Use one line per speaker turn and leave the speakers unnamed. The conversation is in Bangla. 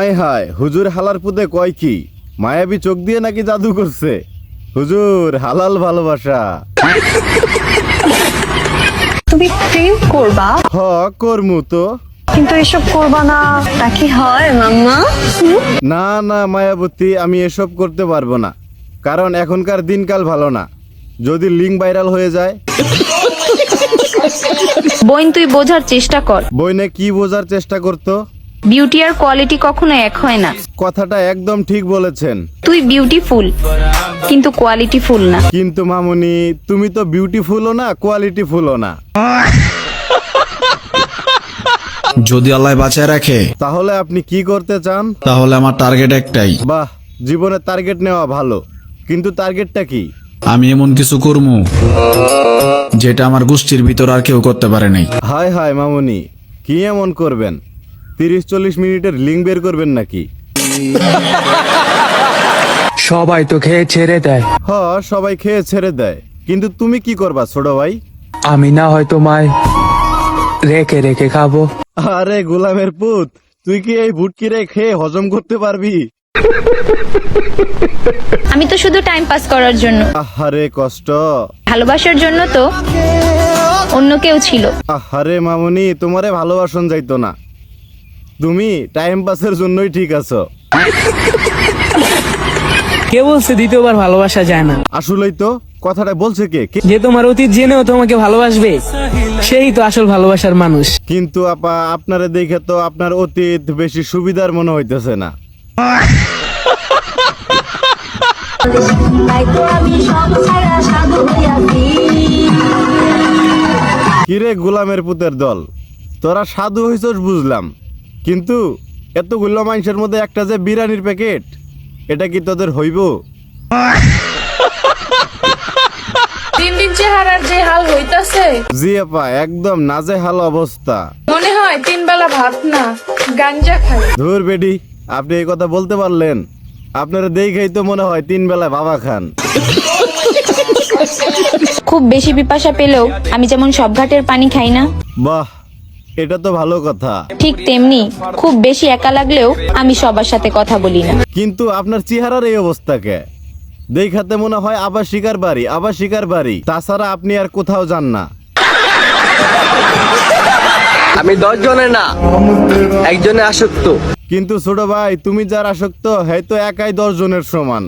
হায় হায়, হুজুর হালার পুতে কয় কি, মায়াবী চোখ দিয়ে নাকি জাদু করছে। হুজুর হালাল ভালোবাসা।
তুমি প্রেম করবা,
হ করমু তো।
কিন্তু এসব করবা না, তা কি হয় মাম্মা?
না না মায়াবতী, আমি এসব করতে পারবো না, কারণ এখনকার দিনকাল ভালো না। যদি লিঙ্ক ভাইরাল হয়ে যায়।
বোন, তুই বোঝার চেষ্টা কর।
বইনে কি বোঝার চেষ্টা করতো?
বিউটি আর কোয়ালিটি কখনো এক হয় না।
কথাটা একদম ঠিক বলেছেন।
তুই বিউটিফুল, কিন্তু কোয়ালিটিফুল না।
কিন্তু মামুনি, তুমি তো বিউটিফুলও না, কোয়ালিটিফুলও না।
যদি আল্লাহ বাঁচায় রাখে
তাহলে আপনি কি করতে চান?
তাহলে আমার টার্গেট একটাই।
বাহ, জীবনে টার্গেট নেওয়া ভালো, কিন্তু টার্গেটটা কি?
আমি এমন কিছু করবো যেটা আমার গোষ্ঠীর ভিতর আর কেউ করতে পারে নাই।
হায় হায় মামুনি, কি এমন করবেন? 30-40 মিনিটের লিঙ্ক বের করবেন নাকি?
সবাই তো খেয়ে ছেড়ে দেয়,
হ, সবাই খেয়ে ছেড়ে দেয়, কিন্তু তুমি কি করবা ছোট ভাই?
আমি না হয় তোমায় রেখে রেখে খাবো।
আরে গোলামের পুত, তুই কি এই ভুটকি রে খেয়ে হজম করতে পারবি?
আমি তো শুধু টাইম পাস করার জন্য,
আহারে কষ্ট।
ভালোবাসার জন্য তো অন্য কেউ ছিল।
আহারে মামুনি, তোমারে ভালোবাসন যাইতো না, তুমি টাইম পাসের জন্যই ঠিক আছো।
কে বলছে দ্বিতীয়বার ভালোবাসা যায় না?
আসলেই তো, কথাটা বলছে কে?
যে তোমার অতীত জেনেও তোমাকে ভালোবাসবে, সেই তো আসল ভালোবাসার মানুষ।
কিন্তু আপা, আপনারে দেখে তো আপনার অতীত বেশি সুবিধার মনে হইতেছে না। কিরে গোলামের পুতের দল, তোরা সাধু হইছস বুঝলাম, কিন্তু এতগুলো মানুষের মধ্যে একটা যে বিরিয়ানির প্যাকেট, এটা কি তোদের হইব?
দিন দিন চেহারার যে হাল হইতাছে,
জি আপা, একদম নাজেহাল অবস্থা।
মনে হয় 3 বেলা ভাত না, গাঞ্জা খাই।
ধুর বেডি, আপনি এই কথা বলতে পারলেন? আপনারা দেখেই তো মনে হয় 3 বেলা বাবা খান।
খুব বেশি পিপাসা পেলেও আমি যেমন সব ঘাটের পানি খাই না,
বাহ, এটা তো ভালো কথা।
ঠিক তেমনি খুব বেশি একা লাগলেও আমি সবার সাথে কথা বলি না।
কিন্তু আপনার চেহারার এই অবস্থাকে দেখাতে মনে হয় আবার শিকার বাড়ি, আবার শিকার বাড়ি, তাছাড়া আপনি আর কোথাও যান না।
আমি 10 জনে না, একজনে আসক্ত।
কিন্তু ছোট ভাই, তুমি যার আসক্ত, হয়তো একাই 10 জনের সমান।